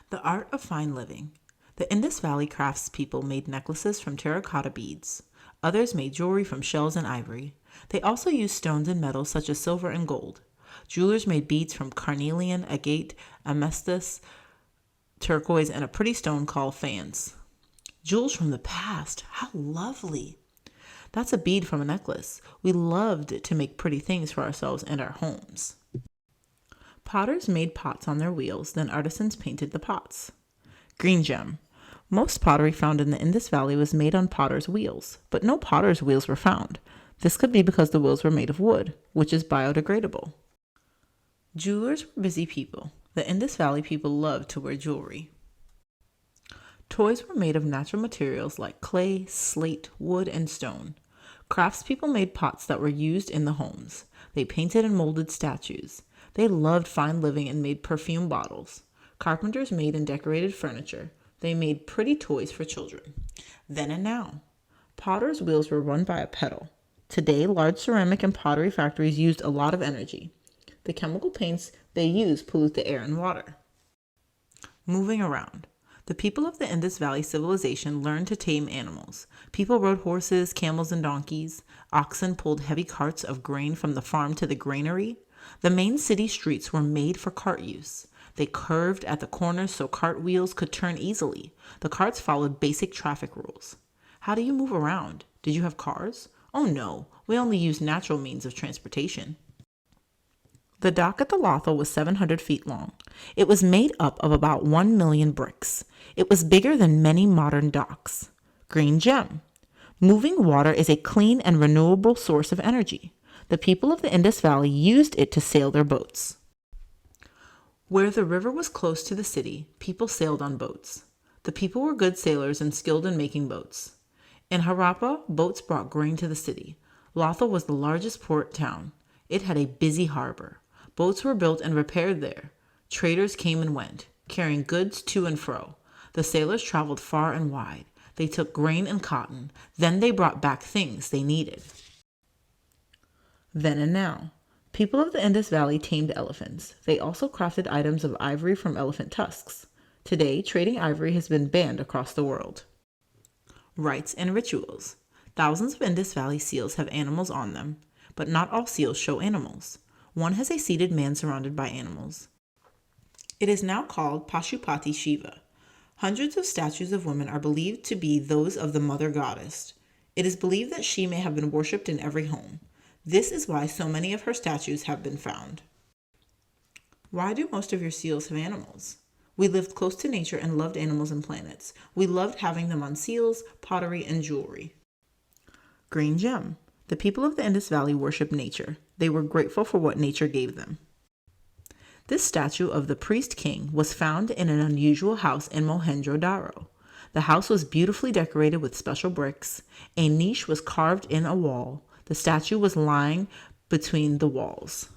The art of fine living. The Indus Valley craftspeople made necklaces from terracotta beads. Others made jewelry from shells and ivory. They also used stones and metals such as silver and gold. Jewelers made beads from carnelian, agate, amethyst, turquoise, and a pretty stone called fans. Jewels from the past. How lovely! That's a bead from a necklace. We loved to make pretty things for ourselves and our homes. Potters made pots on their wheels, then artisans painted the pots. Green gem. Most pottery found in the Indus Valley was made on potter's wheels, but no potter's wheels were found. This could be because the wheels were made of wood, which is biodegradable. Jewelers were busy people. The Indus Valley people loved to wear jewelry. Toys were made of natural materials like clay, slate, wood, and stone. Craftspeople made pots that were used in the homes. They painted and molded statues. They loved fine living and made perfume bottles. Carpenters made and decorated furniture. They made pretty toys for children. Then and now. Potter's wheels were run by a pedal. Today, large ceramic and pottery factories used a lot of energy. The chemical paints they use pollute the air and water. Moving around. The people of the Indus Valley civilization learned to tame animals. People rode horses, camels, and donkeys. Oxen pulled heavy carts of grain from the farm to the granary. The main city streets were made for cart use. They curved at the corners so cart wheels could turn easily. The carts followed basic traffic rules. How do you move around? Did you have cars? Oh no, we only used natural means of transportation. The dock at the Lothal was 700 feet long. It was made up of about 1 million bricks. It was bigger than many modern docks. Green gem. Moving water is a clean and renewable source of energy. The people of the Indus Valley used it to sail their boats. Where the river was close to the city, people sailed on boats. The people were good sailors and skilled in making boats. In Harappa, boats brought grain to the city. Lothal was the largest port town. It had a busy harbor. Boats were built and repaired there. Traders came and went, carrying goods to and fro. The sailors traveled far and wide. They took grain and cotton. Then they brought back things they needed. Then and now. People of the Indus Valley tamed elephants. They also crafted items of ivory from elephant tusks. Today, trading ivory has been banned across the world. Rites and rituals. Thousands of Indus Valley seals have animals on them, but not all seals show animals. One has a seated man surrounded by animals. It is now called Pashupati Shiva. Hundreds of statues of women are believed to be those of the mother goddess. It is believed that she may have been worshipped in every home. This is why so many of her statues have been found. Why do most of your seals have animals? We lived close to nature and loved animals and planets. We loved having them on seals, pottery, and jewelry. Green gem. The people of the Indus Valley worshiped nature. They were grateful for what nature gave them. This statue of the priest king was found in an unusual house in Mohenjo-daro. The house was beautifully decorated with special bricks. A niche was carved in a wall. The statue was lying between the walls.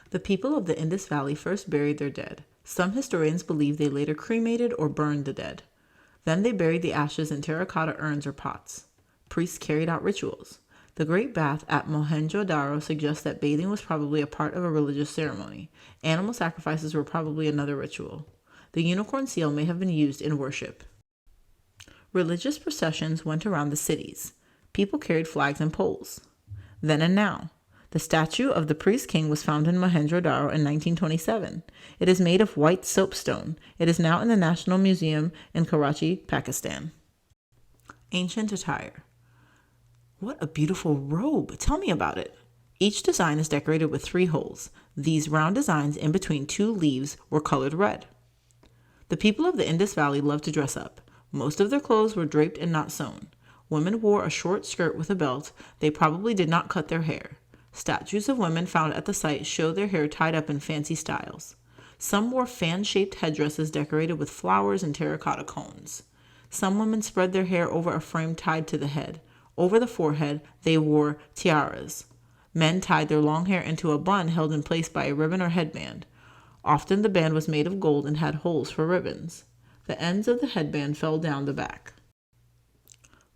The people of the Indus Valley first buried their dead. Some historians believe they later cremated or burned the dead. Then they buried the ashes in terracotta urns or pots. Priests carried out rituals. The Great Bath at Mohenjo-daro suggests that bathing was probably a part of a religious ceremony. Animal sacrifices were probably another ritual. The unicorn seal may have been used in worship. Religious processions went around the cities. People carried flags and poles. Then and now. The statue of the priest king was found in Mohenjo-daro in 1927. It is made of white soapstone. It is now in the National Museum in Karachi, Pakistan. Ancient attire. What a beautiful robe. Tell me about it. Each design is decorated with 3 holes. These round designs in between 2 leaves were colored red. The people of the Indus Valley loved to dress up. Most of their clothes were draped and not sewn. Women wore a short skirt with a belt. They probably did not cut their hair. Statues of women found at the site show their hair tied up in fancy styles. Some wore fan-shaped headdresses decorated with flowers and terracotta cones. Some women spread their hair over a frame tied to the head. Over the forehead, they wore tiaras. Men tied their long hair into a bun held in place by a ribbon or headband. Often the band was made of gold and had holes for ribbons. The ends of the headband fell down the back.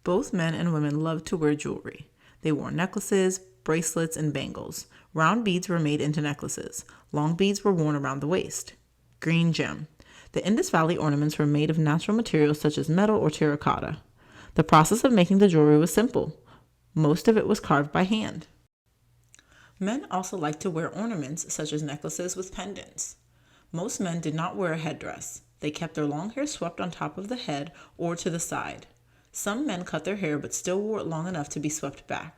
Both men and women loved to wear jewelry. They wore necklaces, bracelets, and bangles. Round beads were made into necklaces. Long beads were worn around the waist. Green gem. The Indus Valley ornaments were made of natural materials such as metal or terracotta. The process of making the jewelry was simple. Most of it was carved by hand. Men also liked to wear ornaments such as necklaces with pendants. Most men did not wear a headdress. They kept their long hair swept on top of the head or to the side. Some men cut their hair but still wore it long enough to be swept back.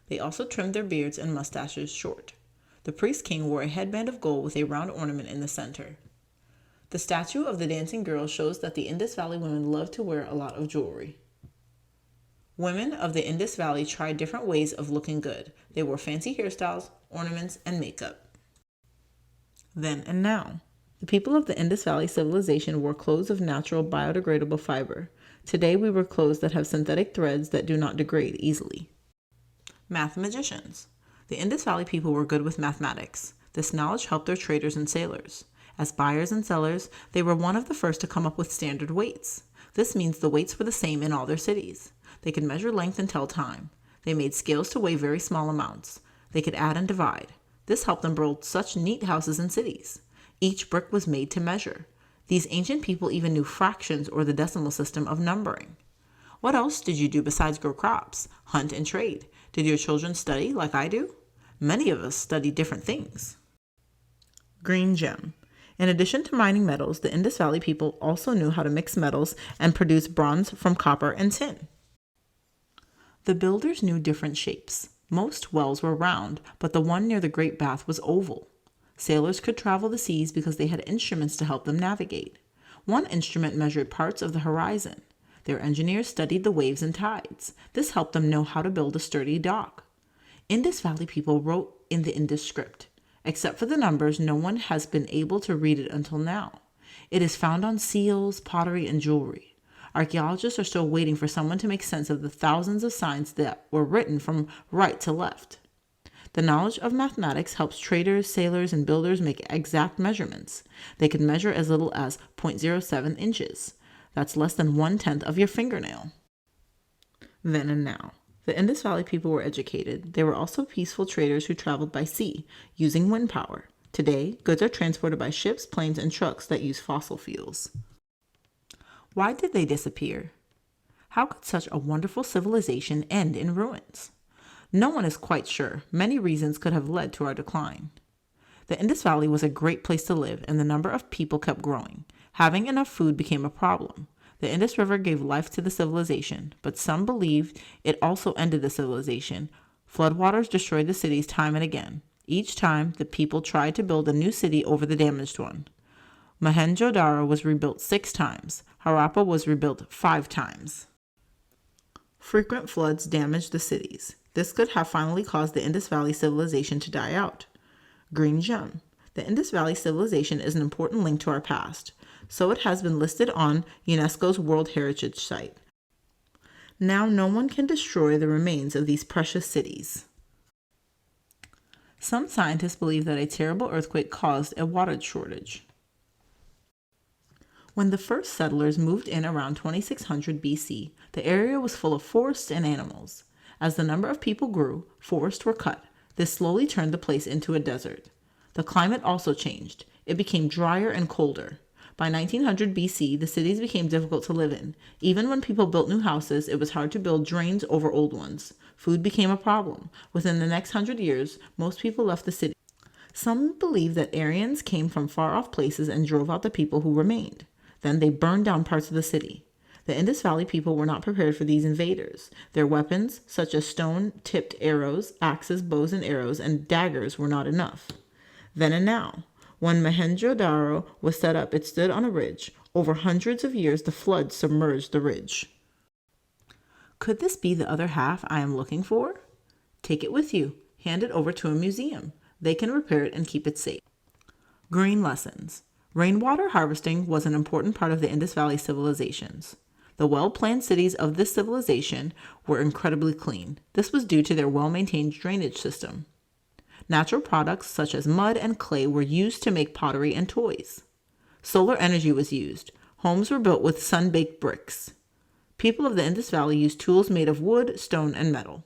They also trimmed their beards and mustaches short. The priest king wore a headband of gold with a round ornament in the center. The statue of the dancing girl shows that the Indus Valley women loved to wear a lot of jewelry. Women of the Indus Valley tried different ways of looking good. They wore fancy hairstyles, ornaments, and makeup. Then and now. The people of the Indus Valley civilization wore clothes of natural biodegradable fiber. Today we wear clothes that have synthetic threads that do not degrade easily. Mathematicians. The Indus Valley people were good with mathematics. This knowledge helped their traders and sailors. As buyers and sellers, they were one of the first to come up with standard weights. This means the weights were the same in all their cities. They could measure length and tell time. They made scales to weigh very small amounts. They could add and divide. This helped them build such neat houses and cities. Each brick was made to measure. These ancient people even knew fractions or the decimal system of numbering. What else did you do besides grow crops, hunt, and trade? Did your children study like I do? Many of us study different things. Green gem. In addition to mining metals, the Indus Valley people also knew how to mix metals and produce bronze from copper and tin. The builders knew different shapes. Most wells were round, but the one near the Great Bath was oval. Sailors could travel the seas because they had instruments to help them navigate. One instrument measured parts of the horizon. Their engineers studied the waves and tides. This helped them know how to build a sturdy dock. Indus Valley people wrote in the Indus script. Except for the numbers, no one has been able to read it until now. It is found on seals, pottery, and jewelry. Archaeologists are still waiting for someone to make sense of the thousands of signs that were written from right to left. The knowledge of mathematics helps traders, sailors, and builders make exact measurements. They can measure as little as 0.07 inches. That's less than 1/10 of your fingernail. Then and now. The Indus Valley people were educated. They were also peaceful traders who traveled by sea, using wind power. Today, goods are transported by ships, planes, and trucks that use fossil fuels. Why did they disappear? How could such a wonderful civilization end in ruins? No one is quite sure. Many reasons could have led to our decline. The Indus Valley was a great place to live, and the number of people kept growing. Having enough food became a problem. The Indus River gave life to the civilization, but some believed it also ended the civilization. Floodwaters destroyed the cities time and again. Each time, the people tried to build a new city over the damaged one. Mohenjo-daro was rebuilt 6 times. Harappa was rebuilt 5 times. Frequent floods damaged the cities. This could have finally caused the Indus Valley civilization to die out. Green gem. The Indus Valley civilization is an important link to our past, so it has been listed on UNESCO's World Heritage Site. Now no one can destroy the remains of these precious cities. Some scientists believe that a terrible earthquake caused a water shortage. When the first settlers moved in around 2600 BC, the area was full of forests and animals. As the number of people grew, forests were cut. This slowly turned the place into a desert. The climate also changed. It became drier and colder. By 1900 BC, the cities became difficult to live in. Even when people built new houses, it was hard to build drains over old ones. Food became a problem. Within the next 100 years, most people left the city. Some believe that Aryans came from far-off places and drove out the people who remained. Then they burned down parts of the city. The Indus Valley people were not prepared for these invaders. Their weapons, such as stone-tipped arrows, axes, bows and arrows, and daggers, were not enough. Then and now. When Mohenjo-daro was set up, it stood on a ridge. Over hundreds of years, the flood submerged the ridge. Could this be the other half I am looking for? Take it with you. Hand it over to a museum. They can repair it and keep it safe. Green lessons. Rainwater harvesting was an important part of the Indus Valley civilizations. The well-planned cities of this civilization were incredibly clean. This was due to their well-maintained drainage system. Natural products such as mud and clay were used to make pottery and toys. Solar energy was used. Homes were built with sun-baked bricks. People of the Indus Valley used tools made of wood, stone, and metal.